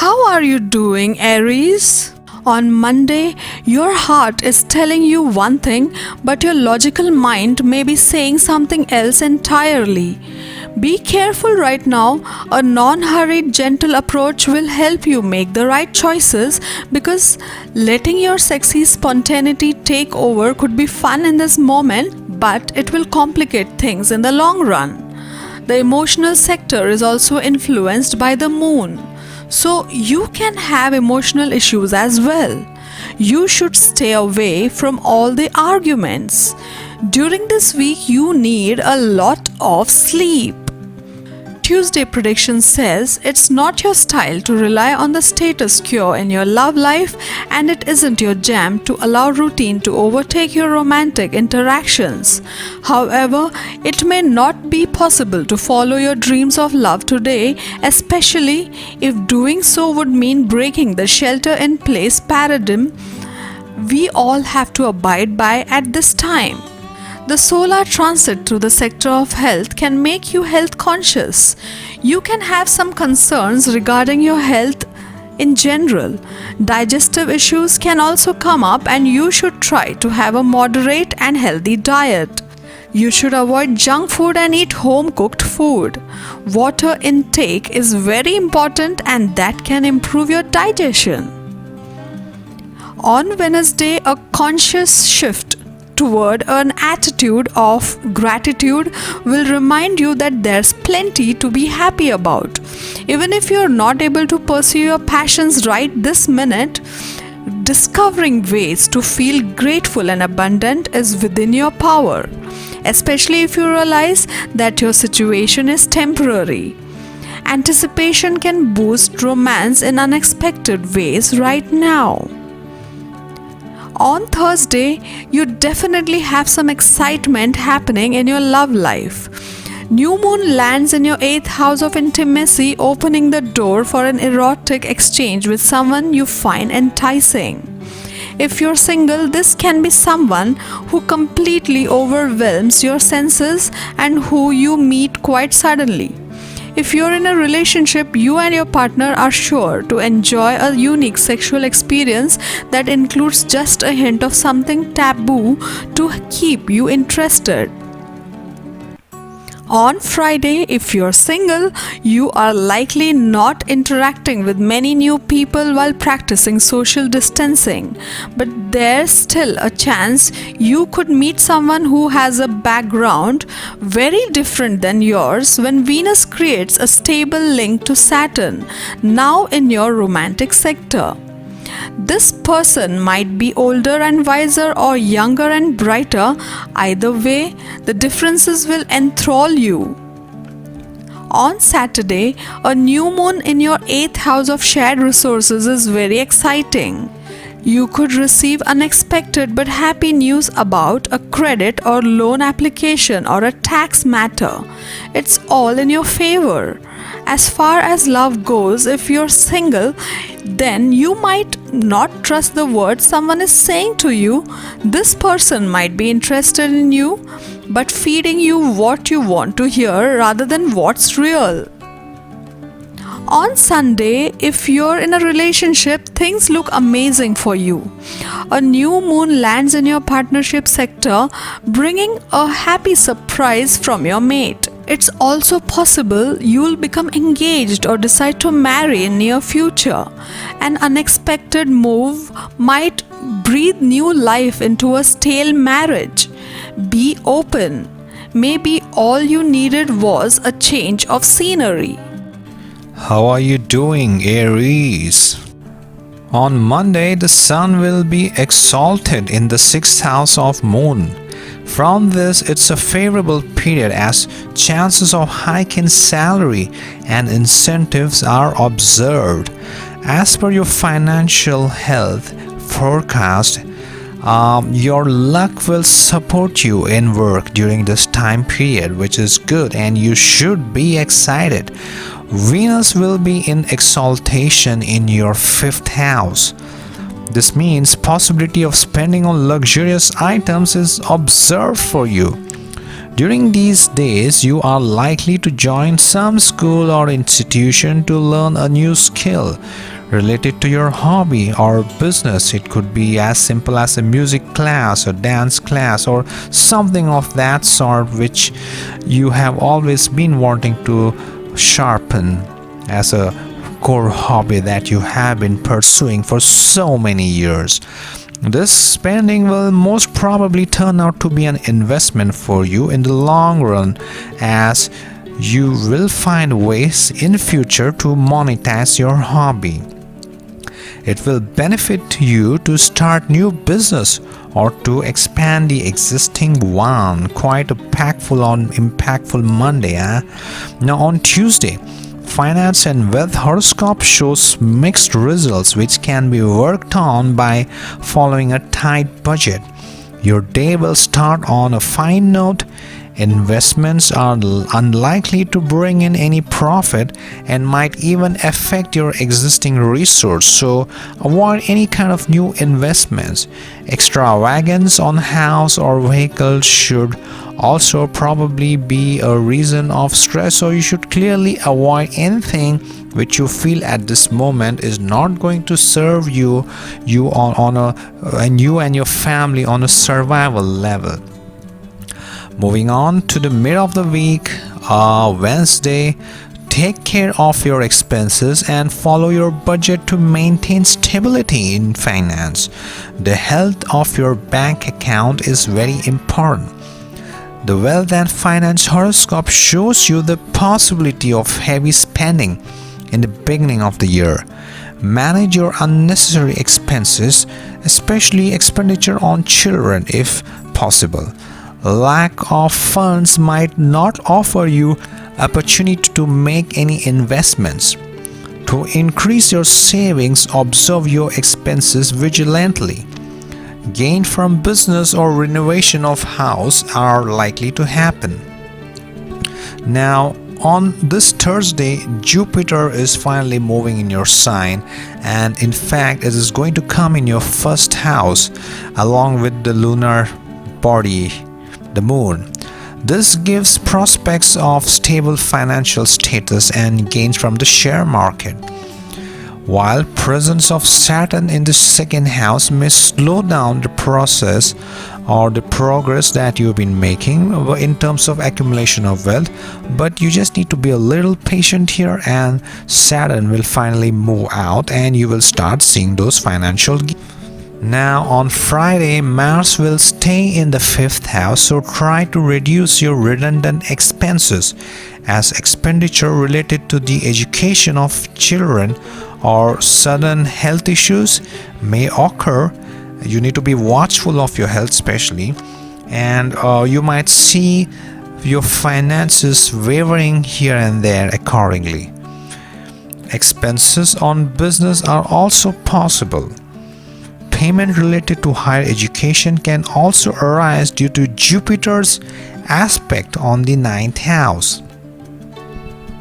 How are you doing, Aries? On Monday, your heart is telling you one thing, but your logical mind may be saying something else entirely. Be careful right now. A non-hurried, gentle approach will help you make the right choices because letting your sexy spontaneity take over could be fun in this moment, but it will complicate things in the long run. The emotional sector is also influenced by the moon, so you can have emotional issues as well. You should stay away from all the arguments. During this week, you need a lot of sleep. Tuesday prediction says it's not your style to rely on the status quo in your love life, and it isn't your jam to allow routine to overtake your romantic interactions. However, it may not be possible to follow your dreams of love today, especially if doing so would mean breaking the shelter in place paradigm we all have to abide by at this time. The solar transit through the sector of health can make you health conscious. You can have some concerns regarding your health in general. Digestive issues can also come up, and you should try to have a moderate and healthy diet. You should avoid junk food and eat home cooked food. Water intake is very important, and that can improve your digestion. On Wednesday, a conscious shift toward an attitude of gratitude will remind you that there's plenty to be happy about. Even if you're not able to pursue your passions right this minute, discovering ways to feel grateful and abundant is within your power, especially if you realize that your situation is temporary. Anticipation can boost romance in unexpected ways right now. On Thursday, you definitely have some excitement happening in your love life. New moon lands in your 8th house of intimacy, opening the door for an erotic exchange with someone you find enticing. If you're single, this can be someone who completely overwhelms your senses and who you meet quite suddenly. If you're in a relationship, you and your partner are sure to enjoy a unique sexual experience that includes just a hint of something taboo to keep you interested. On Friday, if you're single, you are likely not interacting with many new people while practicing social distancing. But there's still a chance you could meet someone who has a background very different than yours when Venus creates a stable link to Saturn, now in your romantic sector. This person might be older and wiser or younger and brighter. Either way, the differences will enthrall you. On Saturday, a new moon in your 8th house of shared resources is very exciting. You could receive unexpected but happy news about a credit or loan application or a tax matter. It's all in your favor. As far as love goes, if you're single, then you might not trust the words someone is saying to you. This person might be interested in you, but feeding you what you want to hear rather than what's real. On Sunday, if you're in a relationship, things look amazing for you. A new moon lands in your partnership sector, bringing a happy surprise from your mate. It's also possible you'll become engaged or decide to marry in near future. An unexpected move might breathe new life into a stale marriage. Be open. Maybe all you needed was a change of scenery. How are you doing, Aries? On Monday, the sun will be exalted in the 6th house of moon. From this, it's a favorable period as chances of hike in salary and incentives are observed. As per your financial health forecast, your luck will support you in work during this time period, which is good, and you should be excited. Venus will be in exaltation in your 5th house. This means possibility of spending on luxurious items is observed for you. During these days, you are likely to join some school or institution to learn a new skill. related to your hobby or business. It could be as simple as a music class, a dance class, or something of that sort which you have always been wanting to sharpen as a core hobby that you have been pursuing for so many years. This spending will most probably turn out to be an investment for you in the long run, as you will find ways in future to monetize your hobby. It will benefit you to start new business or to expand the existing one. Quite a impactful Monday. Now on Tuesday, finance and wealth horoscope shows mixed results which can be worked on by following a tight budget. Your day will start on a fine note. Investments are unlikely to bring in any profit and might even affect your existing resource, so avoid any kind of new investments. Extravagance on house or vehicle should also probably be a reason of stress, so you should clearly avoid anything which you feel at this moment is not going to serve you and your family on a survival level. Moving on to the mid of the week, Wednesday, take care of your expenses and follow your budget to maintain stability in finance. The health of your bank account is very important. The wealth and finance horoscope shows you the possibility of heavy spending in the beginning of the year. Manage your unnecessary expenses, especially expenditure on children if possible. Lack of funds might not offer you opportunity to make any investments. To increase your savings, observe your expenses vigilantly. Gain from business or renovation of house are likely to happen. Now, on this Thursday, Jupiter is finally moving in your sign, and in fact, it is going to come in your first house along with the lunar body, the moon. This gives prospects of stable financial status and gains from the share market. While presence of Saturn in the second house may slow down the process or the progress that you've been making in terms of accumulation of wealth, but you just need to be a little patient here, and Saturn will finally move out and you will start seeing those financial gains. Now on Friday, Mars will stay in the 5th house, so try to reduce your redundant expenses, as expenditure related to the education of children or sudden health issues may occur. You need to be watchful of your health especially, and you might see your finances wavering here and there accordingly. Expenses on business are also possible. Payment related to higher education can also arise due to Jupiter's aspect on the 9th house.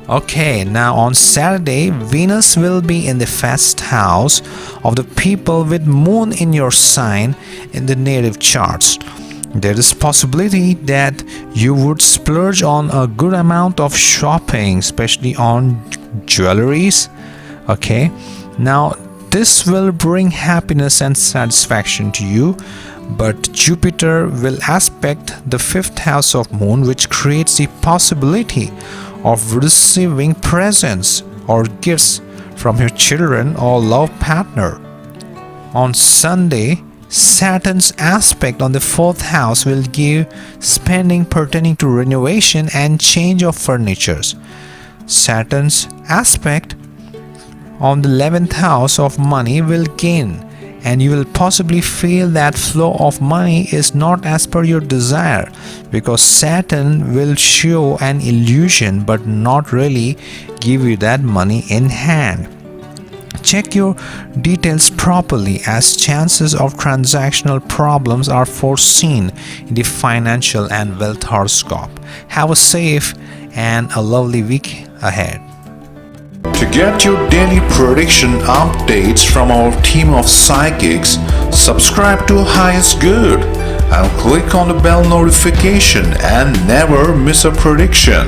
Okay, now on Saturday, Venus will be in the first house of the people with moon in your sign in the native charts. There is possibility that you would splurge on a good amount of shopping, especially on jewelries. Okay, now this will bring happiness and satisfaction to you, but Jupiter will aspect the 5th house of moon, which creates the possibility of receiving presents or gifts from your children or love partner. On Sunday, Saturn's aspect on the 4th house will give spending pertaining to renovation and change of furnitures. Saturn's aspect on the 11th house of money will gain, and you will possibly feel that flow of money is not as per your desire, because Saturn will show an illusion but not really give you that money in hand. Check your details properly, as chances of transactional problems are foreseen in the financial and wealth horoscope. Have a safe and a lovely week ahead. To get your daily prediction updates from our team of psychics, subscribe to Highest Good and click on the bell notification and never miss a prediction.